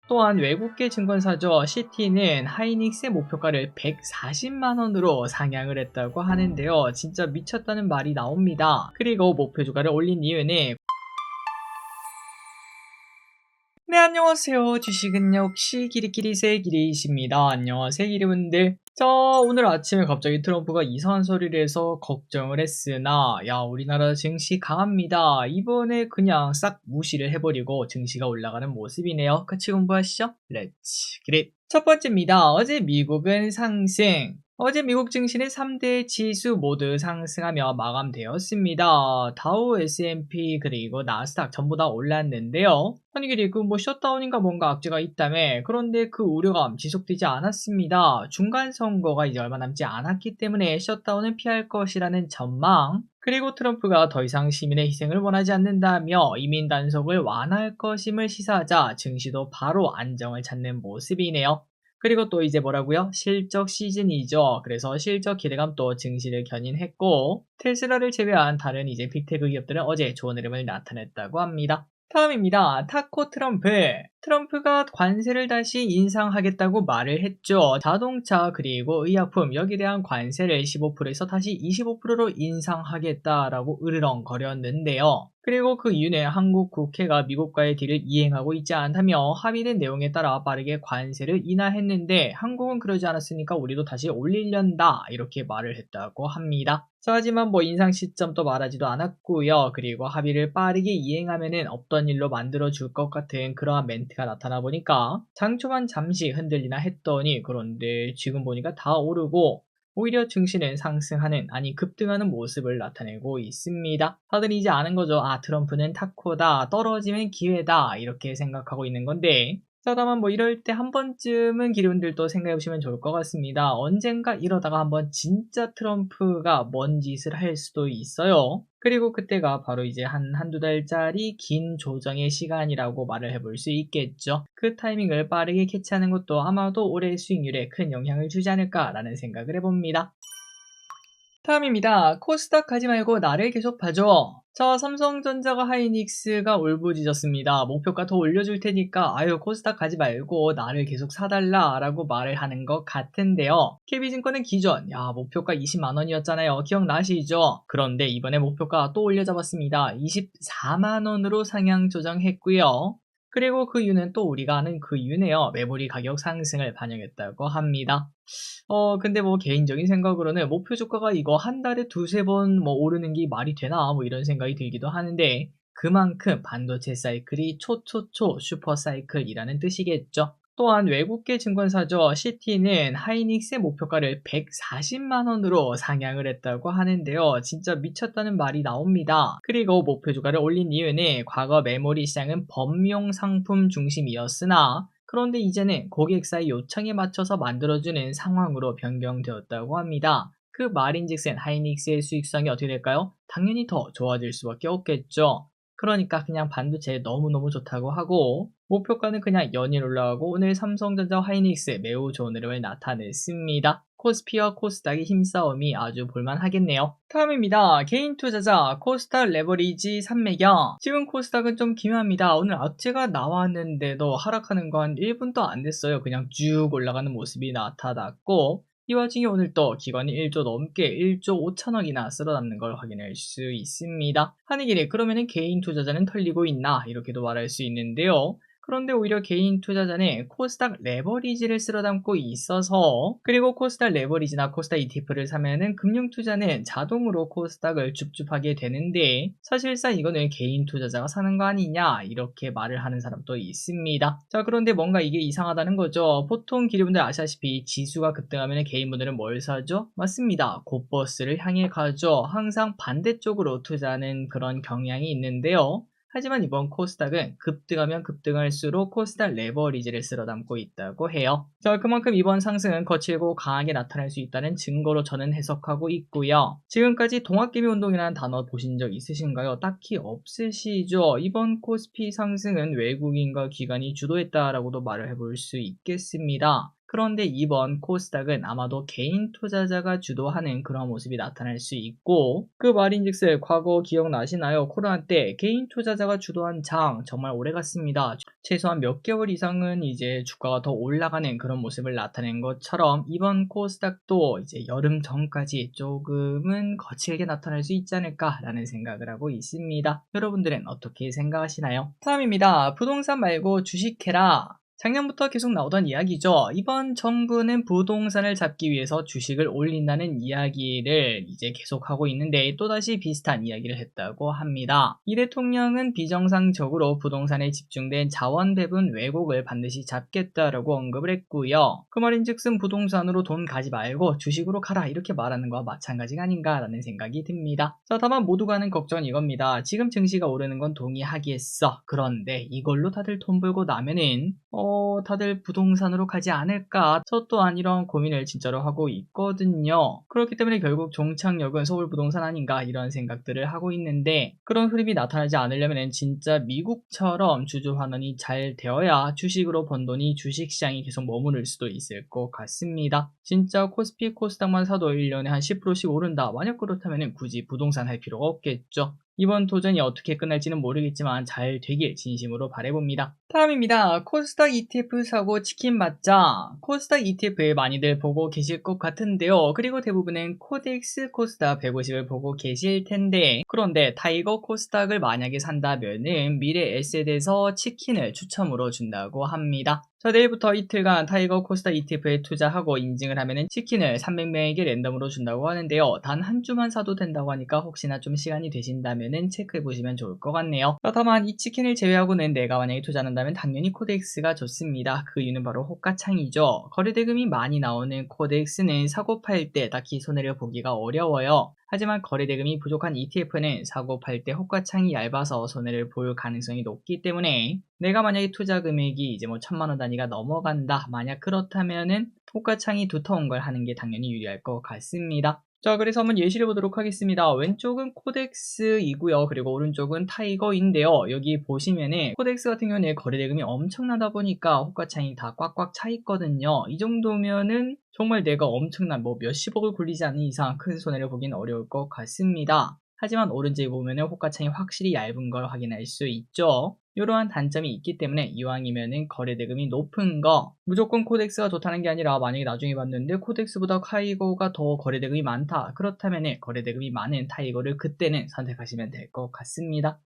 또한 외국계 증권사죠. 시티는 하이닉스의 목표가를 140만원으로 상향을 했다고 하는데요. 진짜 미쳤다는 말이 나옵니다. 그리고 목표 주가를 올린 이유는 네, 안녕하세요. 주식은 역시 기리기리세 기리이십니다. 안녕하세요, 기리분들. 자, 오늘 아침에 갑자기 트럼프가 이상한 소리를 해서 걱정을 했으나, 야, 우리나라 증시 강합니다. 이번에 그냥 싹 무시를 해버리고 증시가 올라가는 모습이네요. 같이 공부하시죠. 렛츠 기릿. 첫 번째입니다. 어제 미국은 상승. 어제 미국 증시는 3대 지수 모두 상승하며 마감되었습니다. 다우, S&P 그리고 나스닥 전부 다 올랐는데요. 아니 그리고 뭐 셧다운인가 뭔가 악재가 있다며. 그런데 그 우려감 지속되지 않았습니다. 중간 선거가 이제 얼마 남지 않았기 때문에 셧다운을 피할 것이라는 전망, 그리고 트럼프가 더 이상 시민의 희생을 원하지 않는다며 이민 단속을 완화할 것임을 시사하자 증시도 바로 안정을 찾는 모습이네요. 그리고 또 이제 뭐라고요? 실적 시즌이죠. 그래서 실적 기대감 또 증시를 견인했고, 테슬라를 제외한 다른 이제 빅테크 기업들은 어제 좋은 흐름을 나타냈다고 합니다. 다음입니다. 타코 트럼프. 트럼프가 관세를 다시 인상하겠다고 말을 했죠. 자동차 그리고 의약품 여기에 대한 관세를 15%에서 다시 25%로 인상하겠다라고 으르렁거렸는데요. 그리고 그 이유는 한국 국회가 미국과의 딜을 이행하고 있지 않다며 합의된 내용에 따라 빠르게 관세를 인하했는데 한국은 그러지 않았으니까 우리도 다시 올리련다 이렇게 말을 했다고 합니다. 자, 하지만 뭐 인상 시점도 말하지도 않았고요. 그리고 합의를 빠르게 이행하면은 없던 일로 만들어 줄 것 같은 그러한 멘트가 나타나 보니까 장초반 잠시 흔들리나 했더니 그런데 지금 보니까 다 오르고 오히려 증시는 상승하는, 아니 급등하는 모습을 나타내고 있습니다. 다들 이제 아는 거죠. 아, 트럼프는 타코다, 떨어지면 기회다 이렇게 생각하고 있는 건데, 자, 다만 뭐 이럴 때 한 번쯤은 기분들도 생각해 보시면 좋을 것 같습니다. 언젠가 이러다가 한번 진짜 트럼프가 뭔 짓을 할 수도 있어요. 그리고 그때가 바로 이제 한두 달짜리 긴 조정의 시간이라고 말을 해볼 수 있겠죠. 그 타이밍을 빠르게 캐치하는 것도 아마도 올해 수익률에 큰 영향을 주지 않을까라는 생각을 해봅니다. 다음입니다. 코스닥 가지 말고 나를 계속 봐줘. 자, 삼성전자가 하이닉스가 울부짖었습니다. 목표가 더 올려줄 테니까 아유 코스닥 가지 말고 나를 계속 사달라 라고 말을 하는 것 같은데요. KB증권은 기존 목표가 20만원이었잖아요. 기억나시죠? 그런데 이번에 목표가 또 올려잡았습니다. 24만원으로 상향 조정했고요. 그리고 그 이유는 또 우리가 아는 그 이유네요. 메모리 가격 상승을 반영했다고 합니다. 근데 뭐 개인적인 생각으로는 목표 주가가 이거 한 달에 두세 번 뭐 오르는 게 말이 되나 뭐 이런 생각이 들기도 하는데, 그만큼 반도체 사이클이 초초초 슈퍼 사이클이라는 뜻이겠죠. 또한 외국계 증권사죠. 시티는 하이닉스의 목표가를 140만원으로 상향을 했다고 하는데요. 진짜 미쳤다는 말이 나옵니다. 그리고 목표 주가를 올린 이유는 과거 메모리 시장은 범용 상품 중심이었으나 그런데 이제는 고객사의 요청에 맞춰서 만들어주는 상황으로 변경되었다고 합니다. 그 말인즉슨 하이닉스의 수익성이 어떻게 될까요? 당연히 더 좋아질 수밖에 없겠죠. 그러니까 그냥 반도체 너무너무 좋다고 하고, 목표가는 그냥 연일 올라가고 오늘 삼성전자 하이닉스 매우 좋은 흐름을 나타냈습니다. 코스피와 코스닥의 힘싸움이 아주 볼만하겠네요. 다음입니다. 개인 투자자 코스닥 레버리지 산매경. 지금 코스닥은 좀 기묘합니다. 오늘 악재가 나왔는데도 하락하는 거 한 1분도 안 됐어요. 그냥 쭉 올라가는 모습이 나타났고, 이 와중에 오늘 또 기관이 1조 넘게 1조 5천억이나 쓸어담는 걸 확인할 수 있습니다. 한익일에 그러면은 개인 투자자는 털리고 있나 이렇게도 말할 수 있는데요. 그런데 오히려 개인 투자자는 코스닥 레버리지를 쓸어담고 있어서, 그리고 코스닥 레버리지나 코스닥 ETF를 사면은 금융투자는 자동으로 코스닥을 줍줍하게 되는데 사실상 이거는 개인 투자자가 사는 거 아니냐 이렇게 말을 하는 사람도 있습니다. 자, 그런데 뭔가 이게 이상하다는 거죠. 보통 기류분들 아시다시피 지수가 급등하면 개인분들은 뭘 사죠? 맞습니다. 곧버스를 향해 가죠. 항상 반대쪽으로 투자하는 그런 경향이 있는데요. 하지만 이번 코스닥은 급등하면 급등할수록 코스닥 레버리지를 쓸어담고 있다고 해요. 자, 그만큼 이번 상승은 거칠고 강하게 나타날 수 있다는 증거로 저는 해석하고 있고요. 지금까지 동학개미 운동이라는 단어 보신 적 있으신가요? 딱히 없으시죠? 이번 코스피 상승은 외국인과 기관이 주도했다라고도 말을 해볼 수 있겠습니다. 그런데 이번 코스닥은 아마도 개인 투자자가 주도하는 그런 모습이 나타날 수 있고, 그 말인즉슨 과거 기억나시나요? 코로나 때 개인 투자자가 주도한 장 정말 오래 갔습니다. 최소한 몇 개월 이상은 이제 주가가 더 올라가는 그런 모습을 나타낸 것처럼 이번 코스닥도 이제 여름 전까지 조금은 거칠게 나타날 수 있지 않을까라는 생각을 하고 있습니다. 여러분들은 어떻게 생각하시나요? 다음입니다. 부동산 말고 주식해라. 작년부터 계속 나오던 이야기죠. 이번 정부는 부동산을 잡기 위해서 주식을 올린다는 이야기를 이제 계속하고 있는데 또다시 비슷한 이야기를 했다고 합니다. 이 대통령은 비정상적으로 부동산에 집중된 자원 배분 왜곡을 반드시 잡겠다라고 언급을 했고요. 그 말인즉슨 부동산으로 돈 가지 말고 주식으로 가라 이렇게 말하는 거와 마찬가지가 아닌가라는 생각이 듭니다. 자, 다만 모두가 하는 걱정은 이겁니다. 지금 증시가 오르는 건 동의하겠어. 그런데 이걸로 다들 돈 벌고 나면은 다들 부동산으로 가지 않을까? 저 또한 이런 고민을 진짜로 하고 있거든요. 그렇기 때문에 결국 종착역은 서울 부동산 아닌가 이런 생각들을 하고 있는데, 그런 흐름이 나타나지 않으려면 진짜 미국처럼 주주 환원이 잘 되어야 주식으로 번 돈이 주식시장이 계속 머무를 수도 있을 것 같습니다. 진짜 코스피 코스닥만 사도 1년에 한 10%씩 오른다. 만약 그렇다면 굳이 부동산 할 필요가 없겠죠. 이번 도전이 어떻게 끝날지는 모르겠지만 잘 되길 진심으로 바라봅니다. 다음입니다. 코스닥 ETF 사고 치킨 맞자. 코스닥 ETF에 많이들 보고 계실 것 같은데요. 그리고 대부분은 코덱스 코스닥 150을 보고 계실 텐데, 그런데 타이거 코스닥을 만약에 산다면은 미래 에셋에서 치킨을 추첨으로 준다고 합니다. 자, 내일부터 이틀간 타이거 코스닥 ETF에 투자하고 인증을 하면은 치킨을 300명에게 랜덤으로 준다고 하는데요. 단 한 주만 사도 된다고 하니까 혹시나 좀 시간이 되신다면은 체크해 보시면 좋을 것 같네요. 자, 다만 이 치킨을 제외하고는 내가 만약에 투자한다면 당연히 코덱스가 좋습니다. 그 이유는 바로 호가창이죠. 거래대금이 많이 나오는 코덱스는 사고 팔 때 딱히 손해를 보기가 어려워요. 하지만 거래대금이 부족한 ETF는 사고 팔 때 호가창이 얇아서 손해를 볼 가능성이 높기 때문에, 내가 만약에 투자 금액이 이제 1000만 원 단위가 넘어간다. 만약 그렇다면은 호가창이 두터운 걸 하는 게 당연히 유리할 것 같습니다. 자, 그래서 한번 예시를 보도록 하겠습니다. 왼쪽은 코덱스이고요. 그리고 오른쪽은 타이거인데요. 여기 보시면은 코덱스 같은 경우는 거래대금이 엄청나다 보니까 호가창이 다 꽉꽉 차 있거든요. 이 정도면은 정말 내가 엄청난 몇십억을 굴리지 않는 이상 큰 손해를 보긴 어려울 것 같습니다. 하지만 오른쪽에 보면은 호가창이 확실히 얇은 걸 확인할 수 있죠. 이러한 단점이 있기 때문에 이왕이면은 거래대금이 높은 거, 무조건 코덱스가 좋다는 게 아니라 만약에 나중에 봤는데 코덱스보다 타이거가 더 거래대금이 많다. 그렇다면 거래대금이 많은 타이거를 그때는 선택하시면 될 것 같습니다.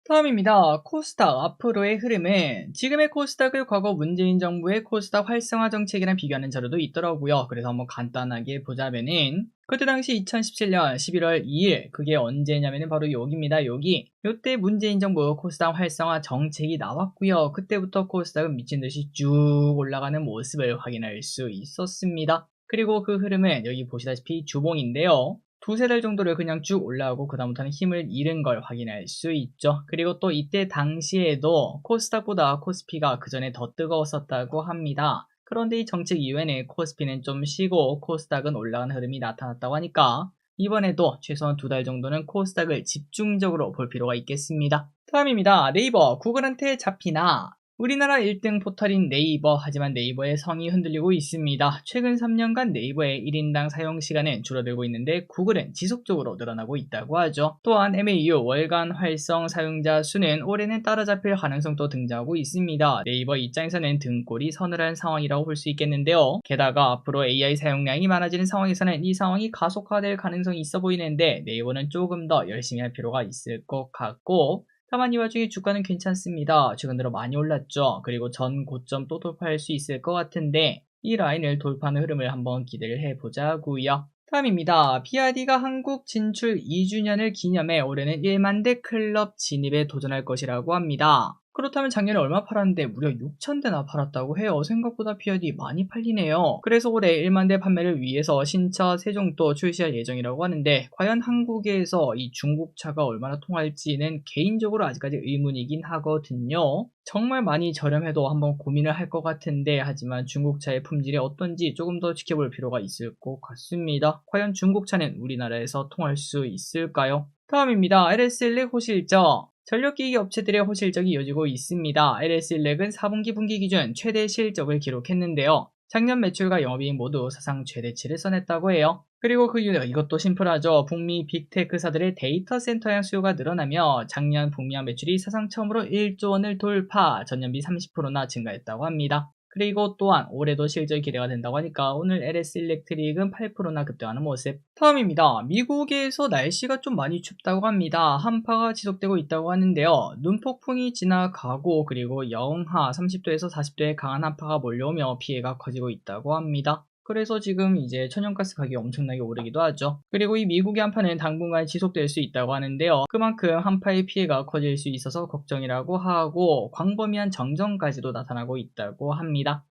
다음입니다. 코스닥 앞으로의 흐름은, 지금의 코스닥을 과거 문재인 정부의 코스닥 활성화 정책이랑 비교하는 자료도 있더라고요. 그래서 한번 간단하게 보자면은, 그때 당시 2017년 11월 2일, 그게 언제냐면은 바로 여기입니다. 여기. 요때 문재인 정부 코스닥 활성화 정책이 나왔고요. 그때부터 코스닥은 미친듯이 쭉 올라가는 모습을 확인할 수 있었습니다. 그리고 그 흐름은 여기 보시다시피 주봉인데요. 두세 달 정도를 그냥 쭉 올라오고 그다음부터는 힘을 잃은 걸 확인할 수 있죠. 그리고 또 이때 당시에도 코스닥보다 코스피가 그전에 더 뜨거웠었다고 합니다. 그런데 이 정책 이후에는 코스피는 좀 쉬고 코스닥은 올라가는 흐름이 나타났다고 하니까 이번에도 최소한 2달 정도는 코스닥을 집중적으로 볼 필요가 있겠습니다. 다음입니다. 네이버, 구글한테 잡히나? 우리나라 1등 포털인 네이버, 하지만 네이버의 성이 흔들리고 있습니다. 최근 3년간 네이버의 1인당 사용시간은 줄어들고 있는데 구글은 지속적으로 늘어나고 있다고 하죠. 또한 MAU 월간 활성 사용자 수는 올해는 따라잡힐 가능성도 등장하고 있습니다. 네이버 입장에서는 등골이 서늘한 상황이라고 볼 수 있겠는데요. 게다가 앞으로 AI 사용량이 많아지는 상황에서는 이 상황이 가속화될 가능성이 있어 보이는데 네이버는 조금 더 열심히 할 필요가 있을 것 같고, 다만 이 와중에 주가는 괜찮습니다. 최근 들어 많이 올랐죠. 그리고 전 고점 또 돌파할 수 있을 것 같은데 이 라인을 돌파하는 흐름을 한번 기대를 해보자고요. 다음입니다. PRD가 한국 진출 2주년을 기념해 올해는 1만 대 클럽 진입에 도전할 것이라고 합니다. 그렇다면 작년에 얼마 팔았는데 무려 6,000대나 팔았다고 해요. 생각보다 PRD 많이 팔리네요. 그래서 올해 1만 대 판매를 위해서 신차 3종도 출시할 예정이라고 하는데, 과연 한국에서 이 중국차가 얼마나 통할지는 개인적으로 아직까지 의문이긴 하거든요. 정말 많이 저렴해도 한번 고민을 할 것 같은데, 하지만 중국차의 품질이 어떤지 조금 더 지켜볼 필요가 있을 것 같습니다. 과연 중국차는 우리나라에서 통할 수 있을까요? 다음입니다. LS1 호실적. 전력기기 업체들의 호실적이 이어지고 있습니다. LS일렉은 4분기 분기 기준 최대 실적을 기록했는데요. 작년 매출과 영업이익 모두 사상 최대치를 써냈다고 해요. 그리고 그 이유 이것도 심플하죠. 북미 빅테크사들의 데이터 센터향 수요가 늘어나며 작년 북미향 매출이 사상 처음으로 1조 원을 돌파, 전년비 30%나 증가했다고 합니다. 그리고 또한 올해도 실적 기대가 된다고 하니까 오늘 LS일렉트릭은 8%나 급등하는 모습. 다음입니다. 미국에서 날씨가 좀 많이 춥다고 합니다. 한파가 지속되고 있다고 하는데요. 눈폭풍이 지나가고 그리고 영하 30도에서 40도의 강한 한파가 몰려오며 피해가 커지고 있다고 합니다. 그래서 지금 이제 천연가스 가격이 엄청나게 오르기도 하죠. 그리고 이 미국의 한파는 당분간 지속될 수 있다고 하는데요. 그만큼 한파의 피해가 커질 수 있어서 걱정이라고 하고 광범위한 정전까지도 나타나고 있다고 합니다.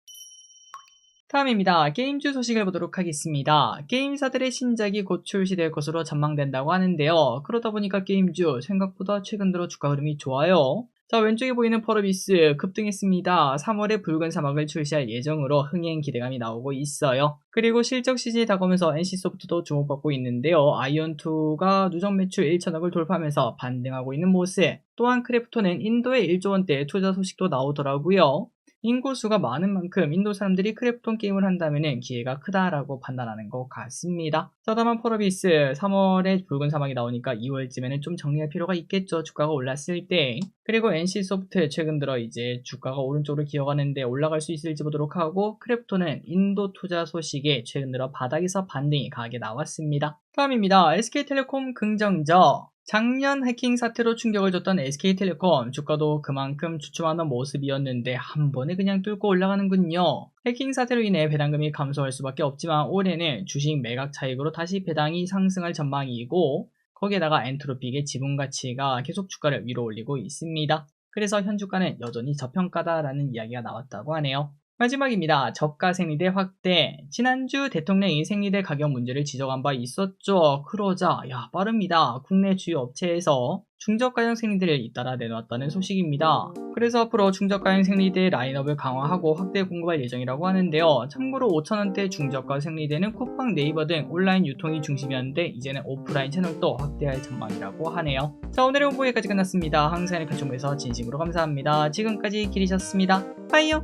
다음입니다. 게임주 소식을 보도록 하겠습니다. 게임사들의 신작이 곧 출시될 것으로 전망된다고 하는데요. 그러다 보니까 게임주 생각보다 최근 들어 주가 흐름이 좋아요. 자, 왼쪽에 보이는 펄어비스 급등했습니다. 3월에 붉은 사막을 출시할 예정으로 흥행 기대감이 나오고 있어요. 그리고 실적 시즌이 다가오면서 NC소프트도 주목받고 있는데요. 아이온2가 누적 매출 1천억을 돌파하면서 반등하고 있는 모습. 또한 크래프톤은 인도에 1조 원대 투자 소식도 나오더라고요. 인구수가 많은 만큼 인도 사람들이 크래프톤 게임을 한다면 기회가 크다라고 판단하는 것 같습니다. 자, 다만 펄어비스 3월에 붉은 사막이 나오니까 2월쯤에는 좀 정리할 필요가 있겠죠. 주가가 올랐을 때. 그리고 NC소프트 최근 들어 이제 주가가 오른쪽으로 기어가는데 올라갈 수 있을지 보도록 하고, 크래프톤은 인도 투자 소식에 최근 들어 바닥에서 반등이 강하게 나왔습니다. 다음입니다. SK텔레콤 긍정적. 작년 해킹 사태로 충격을 줬던 SK텔레콤 주가도 그만큼 주춤하는 모습이었는데 한 번에 그냥 뚫고 올라가는군요. 해킹 사태로 인해 배당금이 감소할 수밖에 없지만 올해는 주식 매각 차익으로 다시 배당이 상승할 전망이고, 거기에다가 엔트로픽의 지분 가치가 계속 주가를 위로 올리고 있습니다. 그래서 현 주가는 여전히 저평가다라는 이야기가 나왔다고 하네요. 마지막입니다. 저가 생리대 확대. 지난주 대통령이 생리대 가격 문제를 지적한 바 있었죠. 그러자 빠릅니다. 국내 주요 업체에서 중저가형 생리대를 잇따라 내놓았다는 소식입니다. 그래서 앞으로 중저가형 생리대 라인업을 강화하고 확대 공급할 예정이라고 하는데요. 참고로 5,000원대 중저가 생리대는 쿠팡, 네이버 등 온라인 유통이 중심이었는데 이제는 오프라인 채널도 확대할 전망이라고 하네요. 자, 오늘의 홍보 여기까지 끝났습니다. 항상 같이 공부해서 진심으로 감사합니다. 지금까지 길이셨습니다. 빠이요.